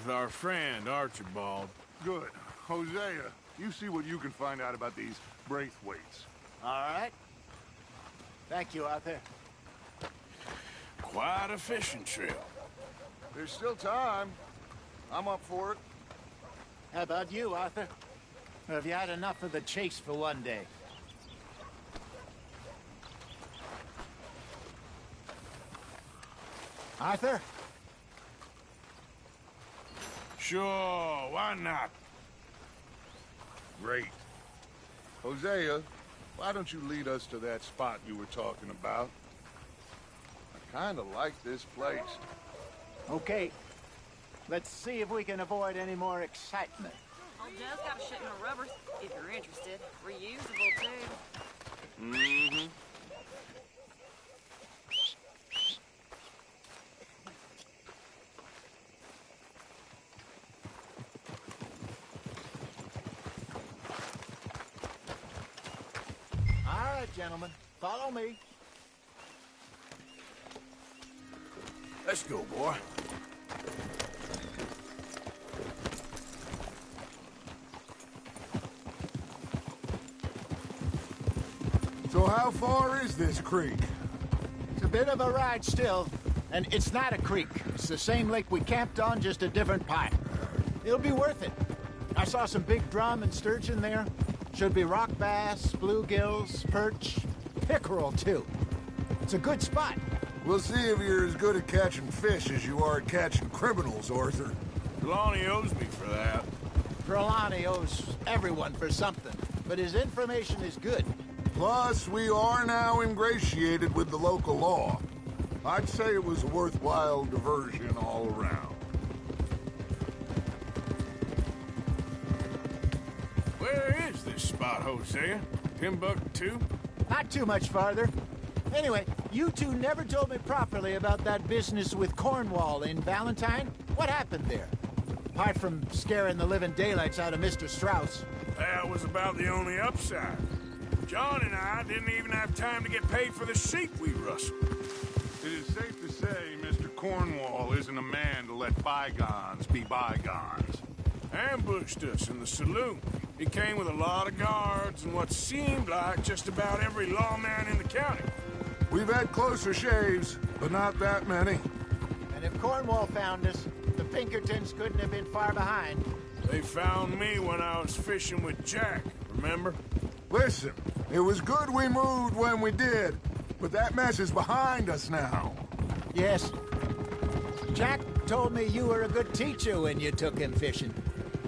with our friend, Archibald. Good. Hosea, you see what you can find out about these Braithwaites. All right. Thank you, Arthur. Quite a fishing trip. There's still time. I'm up for it. How about you, Arthur? Or have you had enough of the chase for one day? Arthur? Sure, why not? Great. Hosea, why don't you lead us to that spot you were talking about? I kinda like this place. Okay. Let's see if we can avoid any more excitement. Old Joe's got a shipment of rubbers, if you're interested. Reusable, too. Mm-hmm. All right, gentlemen. Follow me. Let's go, boy. So how far is this creek? It's a bit of a ride still, and it's not a creek. It's the same lake we camped on, just a different part. It'll be worth it. I saw some big drum and sturgeon there. Should be rock bass, bluegills, perch, pickerel, too. It's a good spot. We'll see if you're as good at catching fish as you are at catching criminals, Arthur. Trelawney owes me for that. Trelawney owes everyone for something, but his information is good. Plus, we are now ingratiated with the local law. I'd say it was a worthwhile diversion all around. Where is this spot, Hosea? Timbuktu? Not too much farther. Anyway, you two never told me properly about that business with Cornwall in Valentine. What happened there? Apart from scaring the living daylights out of Mr. Strauss. That was about the only upside. John and I didn't even have time to get paid for the sheep we rustled. It is safe to say Mr. Cornwall isn't a man to let bygones be bygones. Ambushed us in the saloon. He came with a lot of guards and what seemed like just about every lawman in the county. We've had closer shaves, but not that many. And if Cornwall found us, the Pinkertons couldn't have been far behind. They found me when I was fishing with Jack, remember? Listen, it was good we moved when we did, but that mess is behind us now. Yes. Jack told me you were a good teacher when you took him fishing.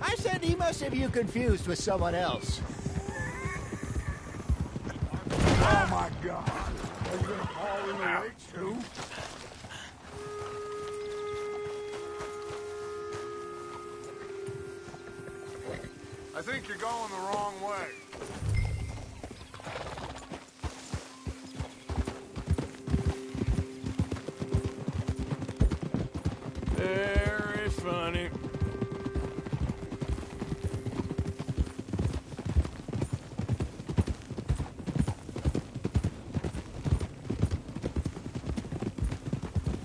I said he must have you confused with someone else. Oh my God! Are you gonna fall in the lake too? I think you're going the wrong way. Very funny.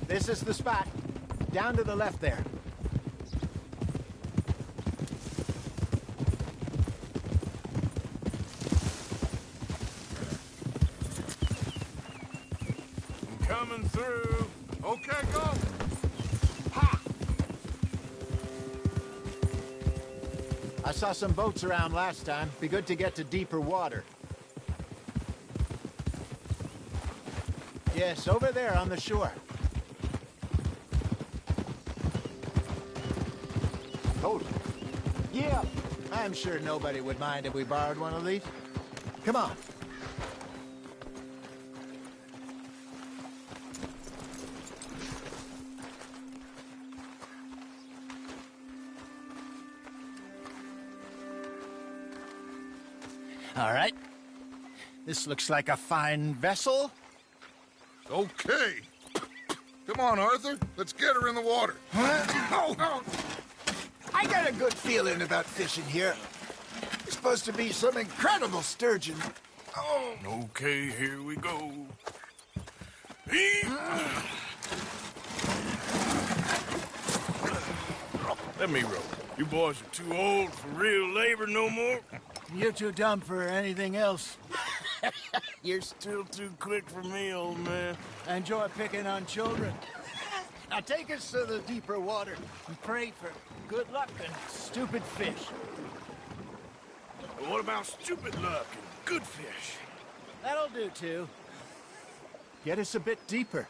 This is the spot. Down to the left there. I'm coming through. Okay, go. Ha! I saw some boats around last time. Be good to get to deeper water. Yes, over there on the shore. Told you. Yeah, I'm sure nobody would mind if we borrowed one of these. Come on. All right. This looks like a fine vessel. Okay. Come on, Arthur. Let's get her in the water. Oh. I got a good feeling about fishing here. It's supposed to be some incredible sturgeon. Oh. Okay, here we go. Let me row. You boys are too old for real labor no more. You're too dumb for anything else. You're still too quick for me, old man. Enjoy picking on children. Now take us to the deeper water and pray for good luck and stupid fish. But what about stupid luck and good fish? That'll do, too. Get us a bit deeper.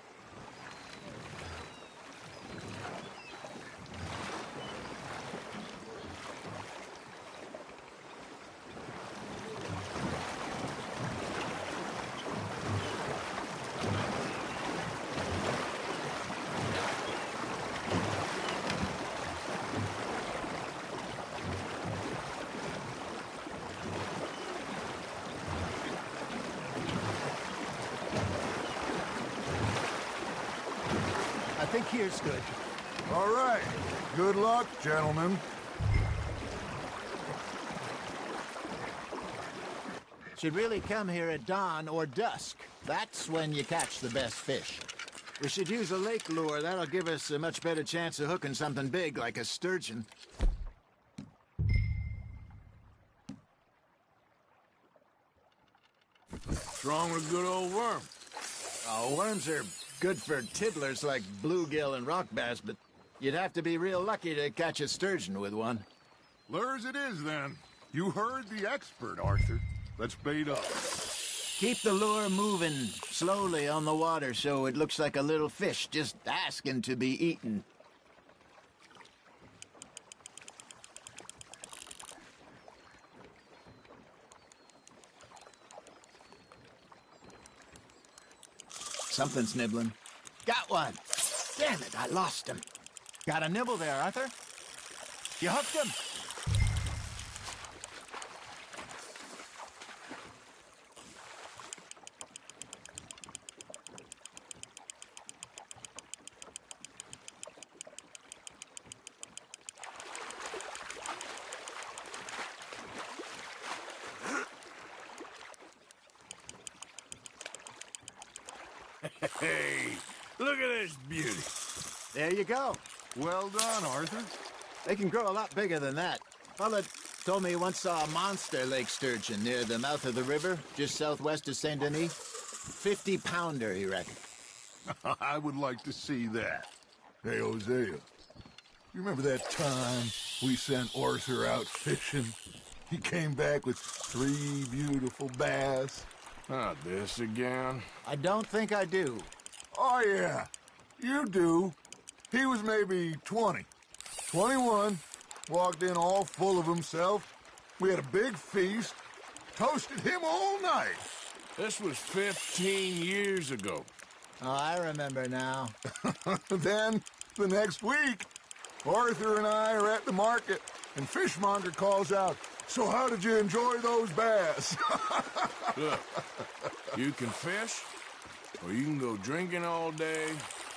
I think here's good. All right. Good luck, gentlemen. Should really come here at dawn or dusk. That's when you catch the best fish. We should use a lake lure. That'll give us a much better chance of hooking something big like a sturgeon. What's wrong with a good old worm? Oh, worms are good for tiddlers like bluegill and rock bass, but you'd have to be real lucky to catch a sturgeon with one. Lures it is, then. You heard the expert, Arthur. Let's bait up. Keep the lure moving slowly on the water so it looks like a little fish just asking to be eaten. Something's nibbling. Got one. Damn it, I lost him. Got a nibble there, Arthur. You hooked him. Hey, look at this beauty. There you go. Well done, Arthur. They can grow a lot bigger than that. Fella told me he once saw a monster lake sturgeon near the mouth of the river, just southwest of Saint Denis. 50-pounder, he reckoned. I would like to see that. Hey, Hosea, you remember that time we sent Arthur out fishing? He came back with 3 beautiful bass. Not this again. I don't think I do. Oh, yeah, you do. He was maybe 20. 21, walked in all full of himself. We had a big feast, toasted him all night. This was 15 years ago. Oh, I remember now. Then, the next week, Arthur and I are at the market, and Fishmonger calls out, "So how did you enjoy those bass?" Look, you can fish, or you can go drinking all day,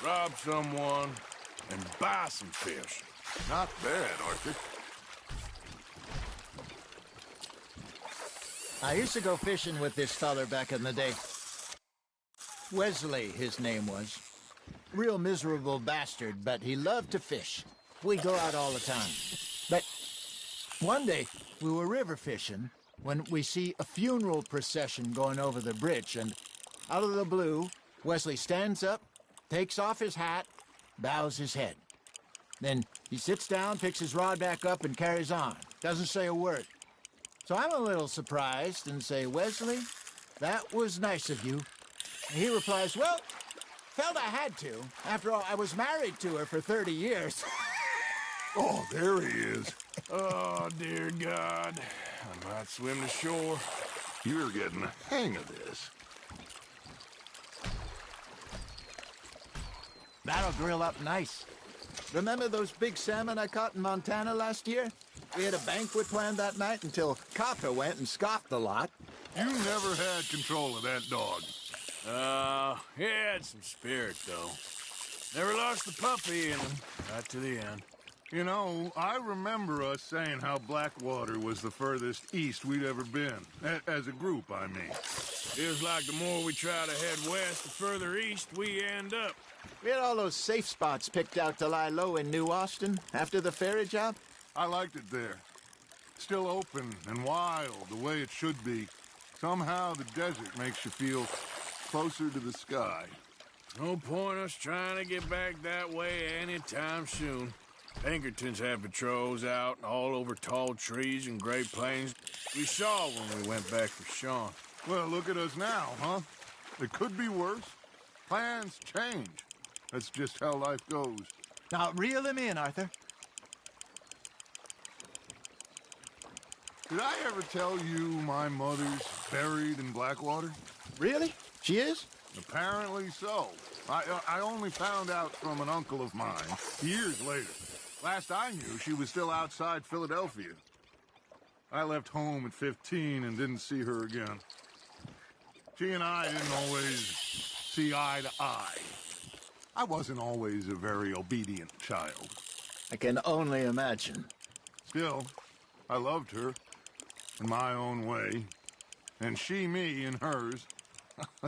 rob someone, and buy some fish. Not bad, Arthur. I used to go fishing with this feller back in the day. Wesley, his name was. Real miserable bastard, but he loved to fish. We'd go out all the time. But one day, we were river fishing when we see a funeral procession going over the bridge, and out of the blue, Wesley stands up, takes off his hat, bows his head. Then he sits down, picks his rod back up, and carries on. Doesn't say a word. So I'm a little surprised and say, "Wesley, that was nice of you." And he replies, "Well, felt I had to. After all, I was married to her for 30 years. Oh, there he is. Oh, dear God. I might swim to shore. You're getting the hang of this. That'll grill up nice. Remember those big salmon I caught in Montana last year? We had a banquet planned that night until Copper went and scoffed the lot. You never had control of that dog. He had some spirit, though. Never lost the puppy in him, right to the end. You know, I remember us saying how Blackwater was the furthest east we'd ever been. As a group, I mean. Feels like the more we try to head west, the further east we end up. We had all those safe spots picked out to lie low in New Austin after the ferry job. I liked it there. Still open and wild, the way it should be. Somehow the desert makes you feel closer to the sky. No point us trying to get back that way anytime soon. Pinkertons have patrols out all over tall trees and Great Plains. We saw when we went back for Sean. Well, look at us now, huh? It could be worse. Plans change. That's just how life goes. Now, reel him in, Arthur. Did I ever tell you my mother's buried in Blackwater? Really? She is? Apparently so. I only found out from an uncle of mine years later. Last I knew, she was still outside Philadelphia. I left home at 15 and didn't see her again. She and I didn't always see eye to eye. I wasn't always a very obedient child. I can only imagine. Still, I loved her in my own way, and she me in hers.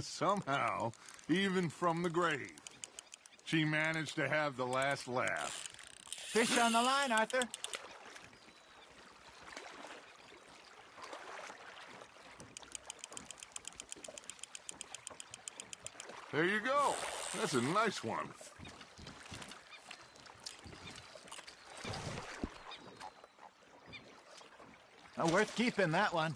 Somehow, even from the grave, she managed to have the last laugh. Fish on the line, Arthur. There you go. That's a nice one. Worth keeping, that one.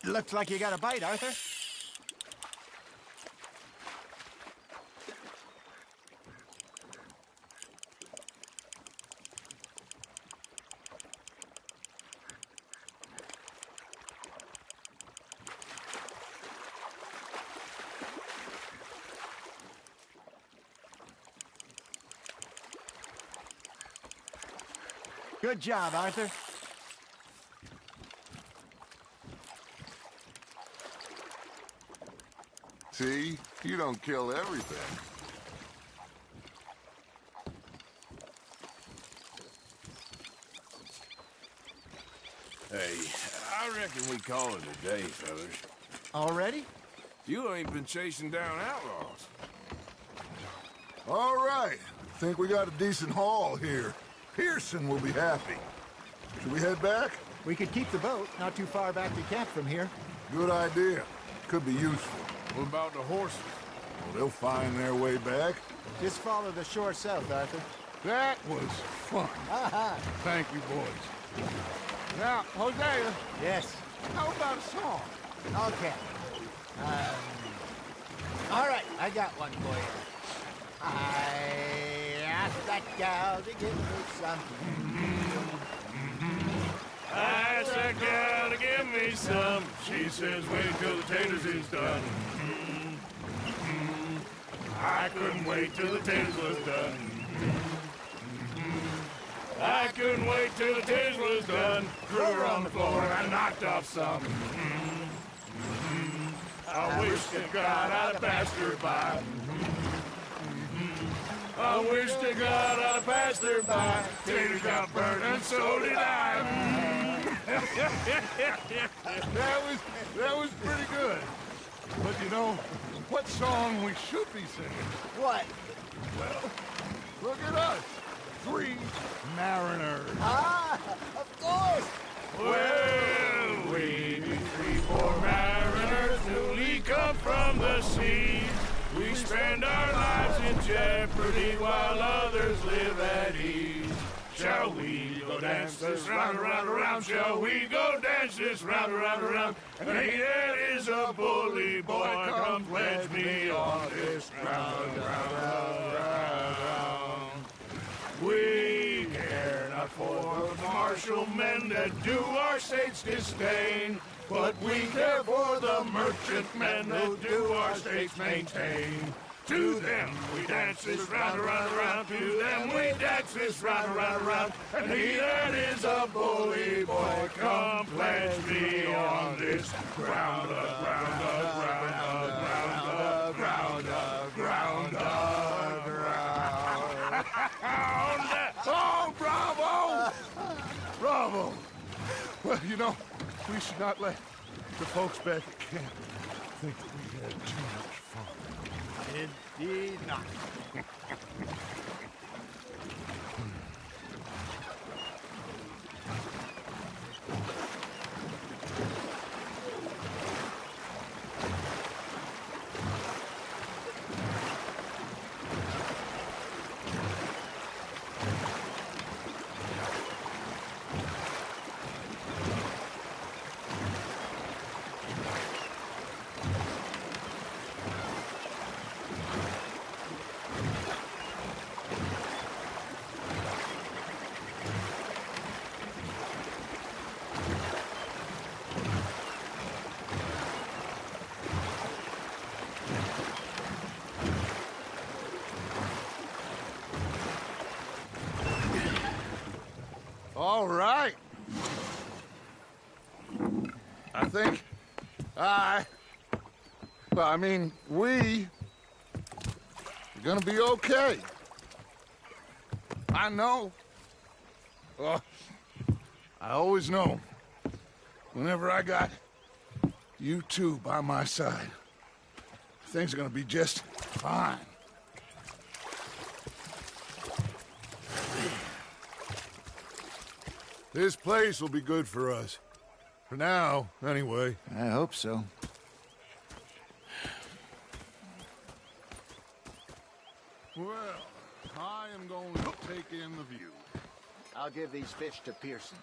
Looks like you got a bite, Arthur. Good job, Arthur. See? You don't kill everything. Hey, I reckon we call it a day, fellas. Already? You ain't been chasing down outlaws. All right. Think we got a decent haul here. Pearson will be happy. Should we head back? We could keep the boat not too far back to camp from here. Good idea. Could be useful. What about the horses? Well, they'll find their way back. Just follow the shore south, Arthur. That was fun. Thank you, boys. Now, Hosea, Yes. how about a song? Okay. All right, I got one for you. I asked that gal to give me some. I asked that gal to give me some. She says, wait till the taters is done. I couldn't wait till the taters was done. I couldn't wait till the taters was done. Threw her on the floor and knocked off some. I wish to God I'd have passed her by. I wish to God I'd have passed her by. Taters got burned and so did I. That was pretty good. But you know, what song we should be singing? What? Well, look at us. 3 mariners. Ah, of course. Well, we be 3 poor mariners newly come from the sea. We spend our lives in jeopardy while others live at ease. Shall we go dance this round, around, around? Shall we go dance this round, around, around? And he that is a bully boy, come pledge me on this round, round, round, round. We care not for the martial men that do our state's disdain. But we care for the merchantmen who do our states maintain. To them we dance this round, around, around. To them we dance this round, around, around. And he that is a bully boy, come pledge me on this ground up, ground up, ground up, ground up, ground up, ground up, ground up. Oh, bravo! Bravo! Well, you know, we should not let the folks back at camp think that we had too much fun. Indeed not. All right. I think we are gonna be okay. I know. I always know. Whenever I got you two by my side, things are gonna be just fine. This place will be good for us. For now, anyway. I hope so. Well, I am going to take in the view. I'll give these fish to Pearson.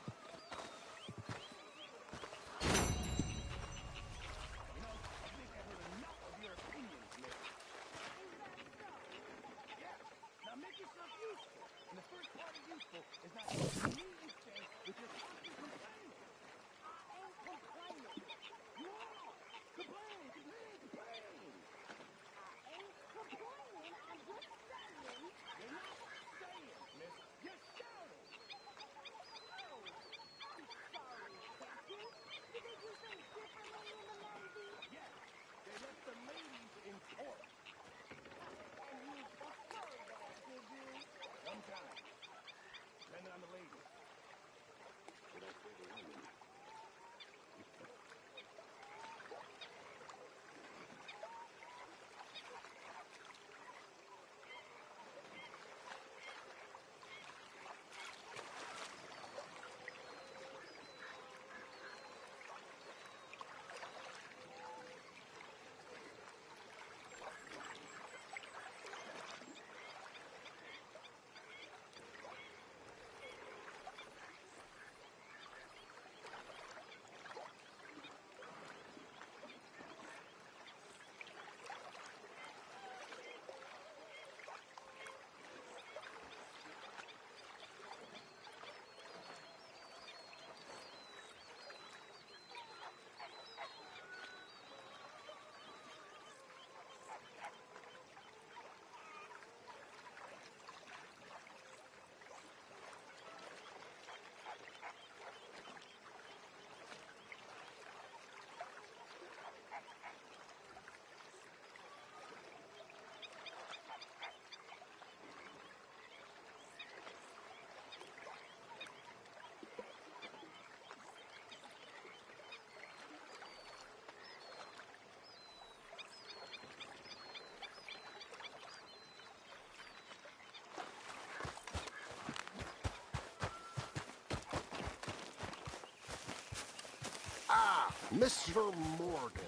Mr. Morgan.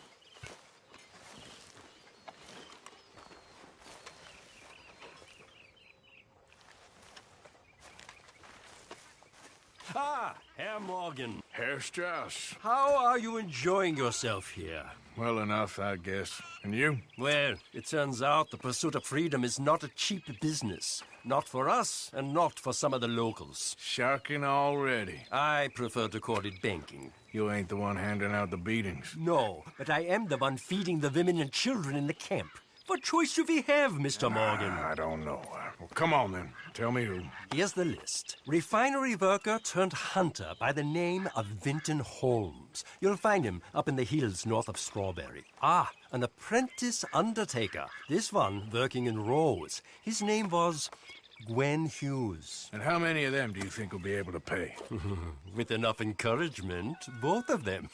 Ah, Herr Morgan. Herr Strauss. How are you enjoying yourself here? well enough, I guess. And you? Well, it turns out the pursuit of freedom is not a cheap business. Not for us, and not for some of the locals. Sharking already. I prefer to call it banking. You ain't the one handing out the beatings. No, but I am the one feeding the women and children in the camp. What choice do we have, Mr. Morgan? I don't know. Well, come on, then. Tell me who. Here's the list. Refinery worker turned hunter by the name of Vinton Holmes. You'll find him up in the hills north of Strawberry. Ah, an apprentice undertaker. This one working in Rose. His name was Gwen Hughes. And how many of them do you think will be able to pay? With enough encouragement, both of them.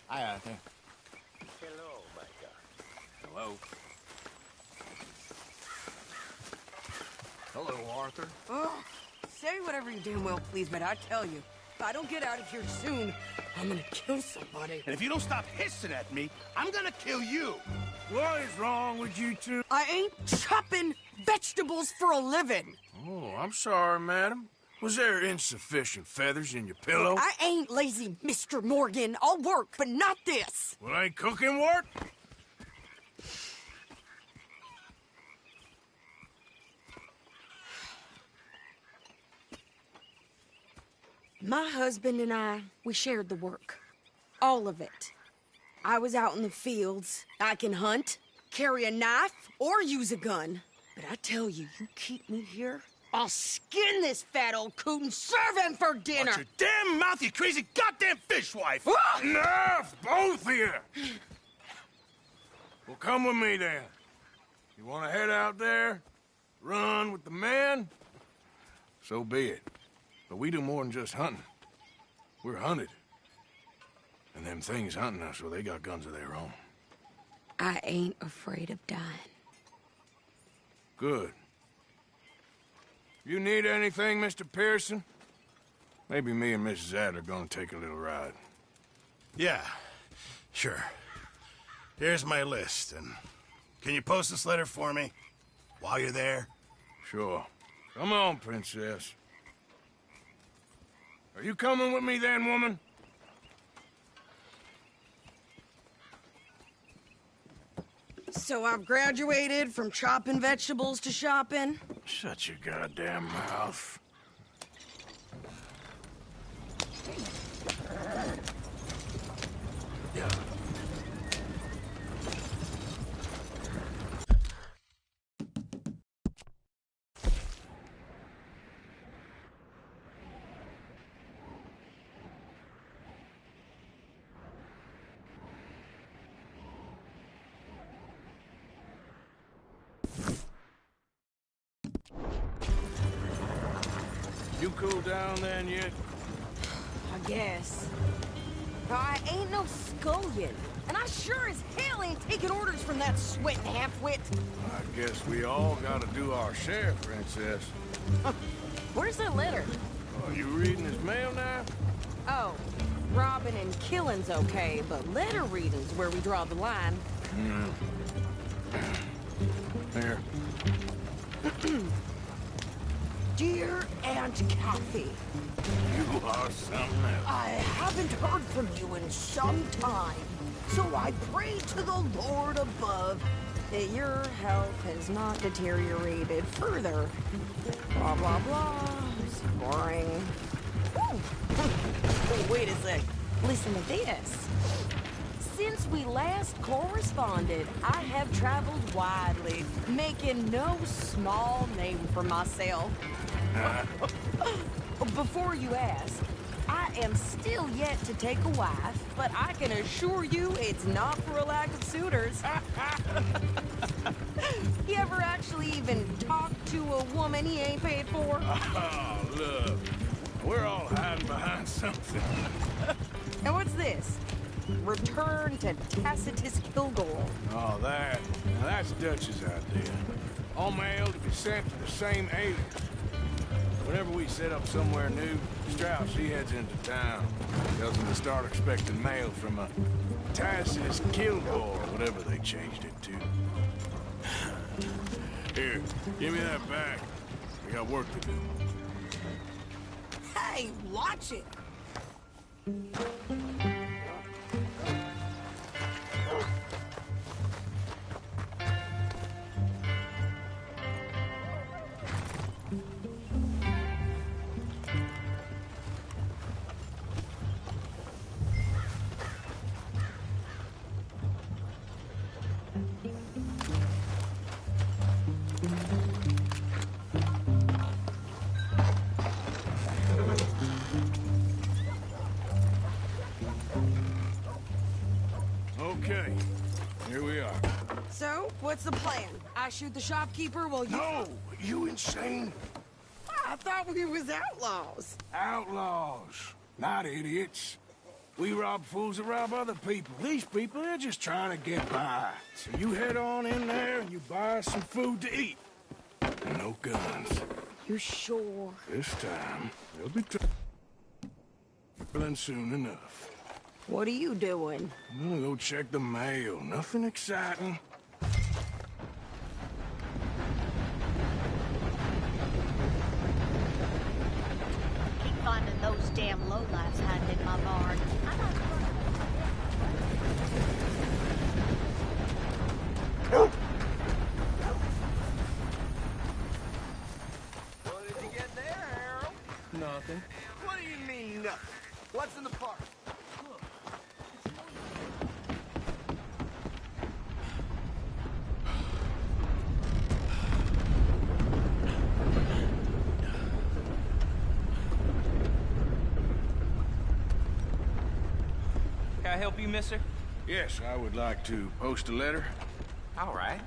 Hi, Arthur. Hello, my guy. Hello. Hello, Arthur. Oh, say whatever you damn well please, but I tell you, if I don't get out of here soon, I'm gonna kill somebody. And if you don't stop hissing at me, I'm gonna kill you. What is wrong with you two? I ain't chopping vegetables for a living. Oh, I'm sorry, madam. Was there insufficient feathers in your pillow? I ain't lazy, Mr. Morgan. I'll work, but not this. Well, ain't cooking work? My husband and I, we shared the work. All of it. I was out in the fields. I can hunt, carry a knife, or use a gun. But I tell you, you keep me here, I'll skin this fat old coot and serve him for dinner. Watch your damn mouth, you crazy goddamn fishwife! Enough, both of you! Well, come with me, then. You want to head out there? Run with the men? So be it. But we do more than just hunting. We're hunted. And them things hunting us, well, they got guns of their own. I ain't afraid of dying. Good. You need anything, Mr. Pearson? Maybe me and Mrs. Adler gonna take a little ride. Yeah, sure. Here's my list, and can you post this letter for me while you're there? Sure. Come on, Princess. Are you coming with me then, woman? So I've graduated from chopping vegetables to shopping? Shut your goddamn mouth. You cooled down then yet? I guess. I ain't no scullion, and I sure as hell ain't taking orders from that sweating half-wit. I guess we all gotta do our share, Princess. Where's that letter? Oh, you reading his mail now? Oh, robbing and killing's okay, but letter reading's where we draw the line. Here. Dear Aunt Kathy, You are something else. I haven't heard from you in some time, so I pray to the Lord above that your health has not deteriorated further. Blah, blah, blah. It's boring. Ooh. Wait a sec. Listen to this. Since we last corresponded, I have traveled widely, making no small name for myself. Before you ask, I am still yet to take a wife, but I can assure you it's not for a lack of suitors. You ever actually even talk to a woman he ain't paid for? Oh, look. We're all hiding behind something. And what's this? Return to Tacitus Kilgore. Oh, that's Dutch's idea. All mail to be sent to the same alias. Whenever we set up somewhere new, Strauss, he heads into town. Tells him to start expecting mail from a Tacitus Kilgore, whatever they changed it to. Here, give me that back. We got work to do. Hey, watch it! Okay, here we are. So, what's the plan? I shoot the shopkeeper while you... No! You insane? I thought we was outlaws. Outlaws, not idiots. We rob fools that rob other people. These people, they're just trying to get by. So you head on in there and you buy us some food to eat. And no guns. You sure? This time, they'll be traveling soon enough. What are you doing? I'm gonna go check the mail. Nothing exciting. Keep finding those damn lowlifes hiding in my barn. I'm not What did you get there, Harold? Nothing. What do you mean, nothing? What's in the park? Can I help you, mister? Yes, I would like to post a letter. All right.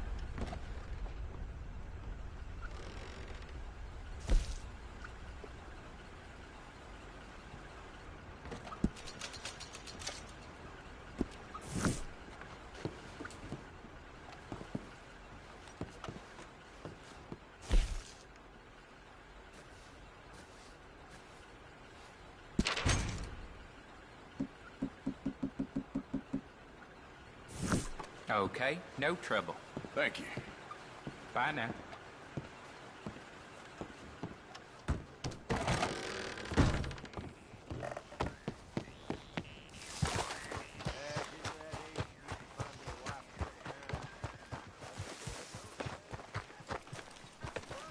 Okay, no trouble. Thank you. Bye now.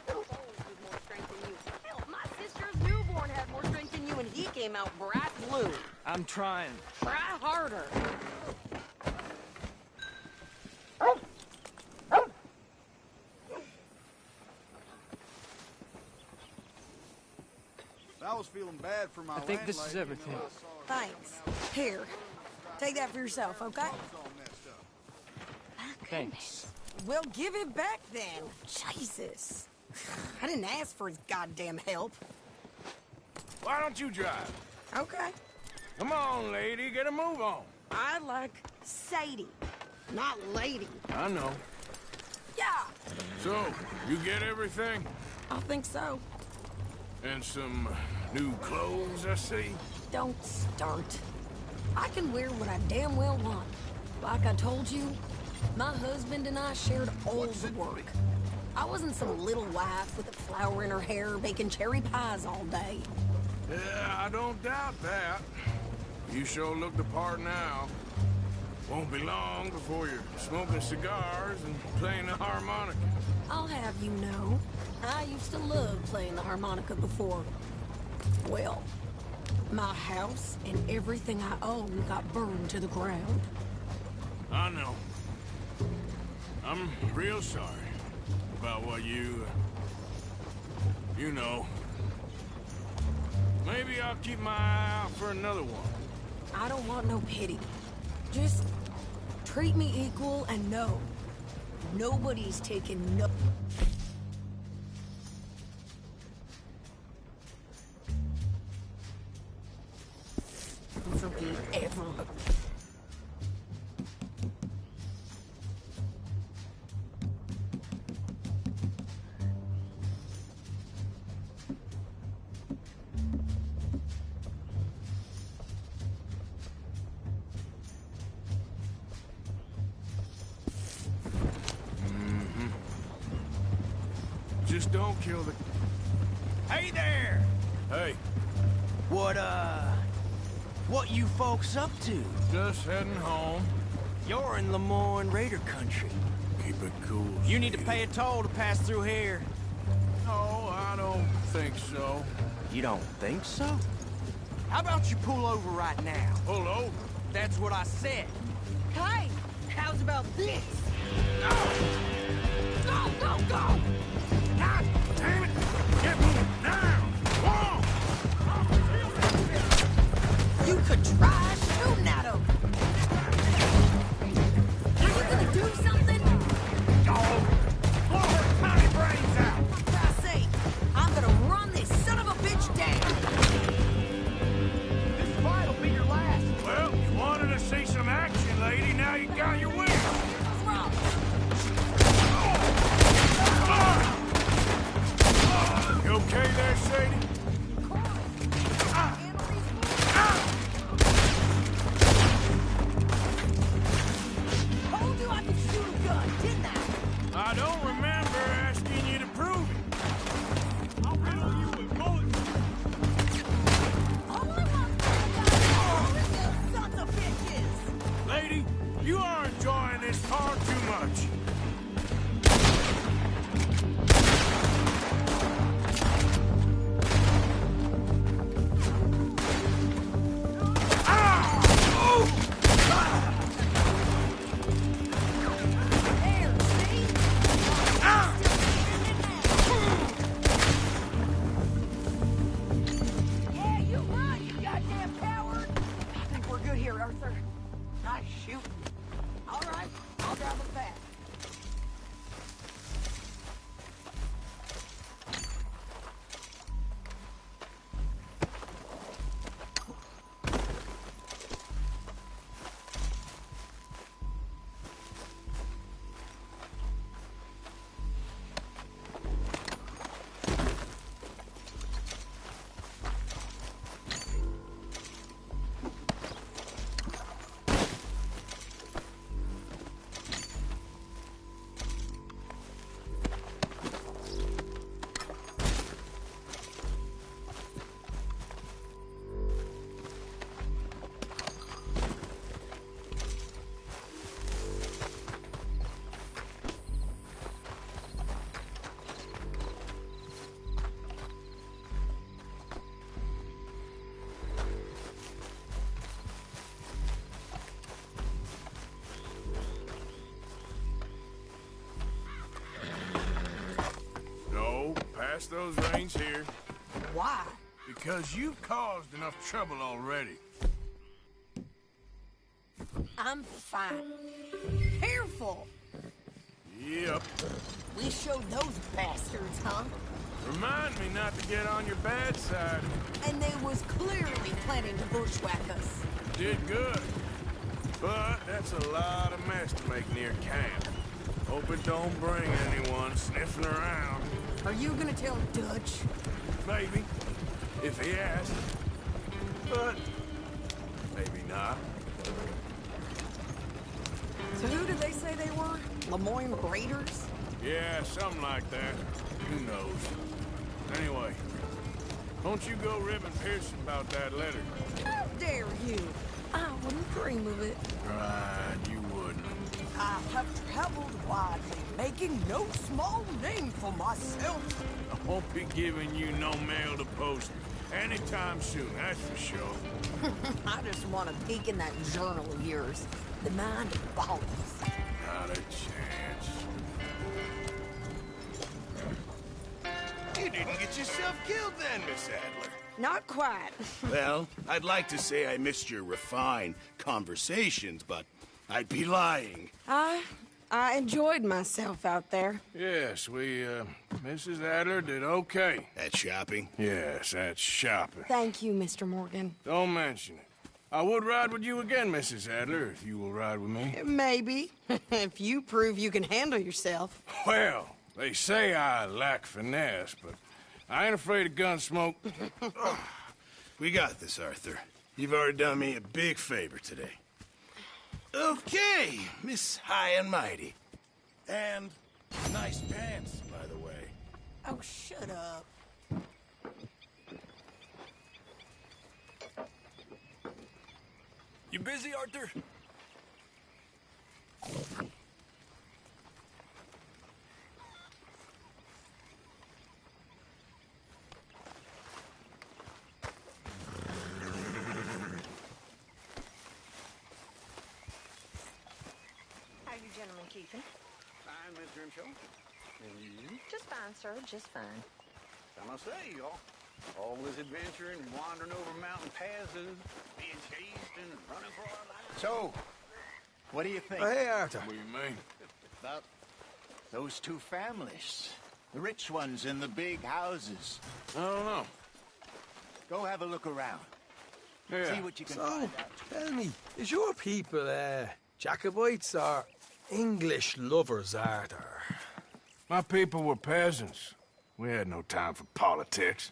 Hell, my sister's newborn had more strength than you and he came out bright blue. I'm trying. Try harder. I was feeling bad for my I think this is landlady, everything. and then I saw her Thanks. Here. Take that for yourself, okay? clothes all messed up. Thanks. Well, give it back then. Jesus. I didn't ask for his goddamn help. Why don't you drive? Okay. Come on, lady, get a move on. I like Sadie, not lady. I know. Yeah, So, you get everything? I think so. And some new clothes, I see? Don't start. I can wear what I damn well want. Like I told you, my husband and I shared all the work. I wasn't some little wife with a flower in her hair baking cherry pies all day. Yeah, I don't doubt that. You sure look the part now. Won't be long before you're smoking cigars and playing the harmonica. I'll have you know, I used to love playing the harmonica before. Well, my house and everything I own got burned to the ground. I know. I'm real sorry about what you know. Maybe I'll keep my eye out for another one. I don't want no pity. Just treat me equal and know nobody's taking no... for me ever. Just don't kill the... Hey there! Hey, What you folks up to? just heading home. You're in Lemoyne Raider country. Keep it cool. You need to pay a toll to pass through here. No, I don't think so. You don't think so? How about you pull over right now? Pull over. That's what I said. Hey, how's about this? Go! Go, go, go! God damn it! Get moving now! Whoa! You could try shooting at him. Are you gonna do something? Dog! Blow her tiny brains out! For Christ's sake, I'm gonna run this son of a bitch down. This fight will be your last. Well, you wanted to see some action, lady. Now you got your wish. What's wrong? You okay there, Sadie? Told you I could shoot a gun, didn't I? I don't remember asking you to prove it. I'll riddle you with bullets. All I want is you sons of bitches! Lady, you are enjoying this far too much. There, see? Yeah, you run, you goddamn coward! I think we're good here, Arthur. Nice shooting. All right, I'll drive it back. No, pass those reins here. Why? Because you've caused enough trouble already. I'm fine. Careful! Yep. We showed those bastards, huh? Remind me not to get on your bad side. And they was clearly planning to bushwhack us. Did good. But that's a lot of mess to make near camp. Hope it don't bring anyone sniffing around. Are you gonna tell Dutch? Maybe. If he asks. But maybe not. So who did they say they were? Lemoyne Raiders? Yeah, something like that. Who knows? Anyway, don't you go ribbing Pearson about that letter. How dare you? I wouldn't dream of it. Right, you wouldn't. I have traveled widely, making no small name for myself. I won't be giving you no mail to post anytime soon, that's for sure. I just want to peek in that journal of yours. The mind of Ballas. Not a chance. You didn't get yourself killed then, Miss Adler. Not quite. Well, I'd like to say I missed your refined conversations, but I'd be lying. I enjoyed myself out there. Yes, Mrs. Adler did okay. At shopping? Yes, that's shopping. Thank you, Mr. Morgan. Don't mention it. I would ride with you again, Mrs. Adler, if you will ride with me. Maybe. If you prove you can handle yourself. Well, they say I lack finesse, but I ain't afraid of gun smoke. We got this, Arthur. You've already done me a big favor today. Okay, Miss High and Mighty. And nice pants, by the way. Oh, shut up. You busy, Arthur? How you gentlemen keeping? Fine, Miss Grimshaw. And you? Just fine, sir. Just fine. I must say, y'all. All this adventuring, wandering over mountain passes, being chased and running for our lives. So, what do you think? Hey, Arthur. What do you mean? About those two families. The rich ones in the big houses. I don't know. Go have a look around. Yeah. See what you can So, find out. tell me, is your people, Jacobites or English lovers, Arthur? My people were peasants. We had no time for politics.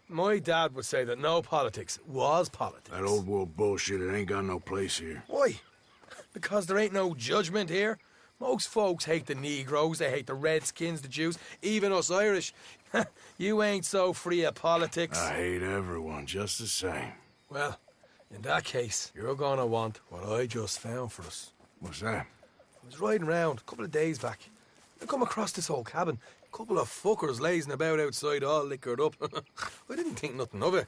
My dad would say that no politics was politics. That old world bullshit, it ain't got no place here. Why? Because there ain't no judgment here. Most folks hate the Negroes, they hate the Redskins, the Jews, even us Irish. You ain't so free of politics. I hate everyone just the same. Well, in that case, you're gonna want what I just found for us. What's that? I was riding around a couple of days back. I come across this old cabin. A couple of fuckers lazing about outside all liquored up. I didn't think nothing of it.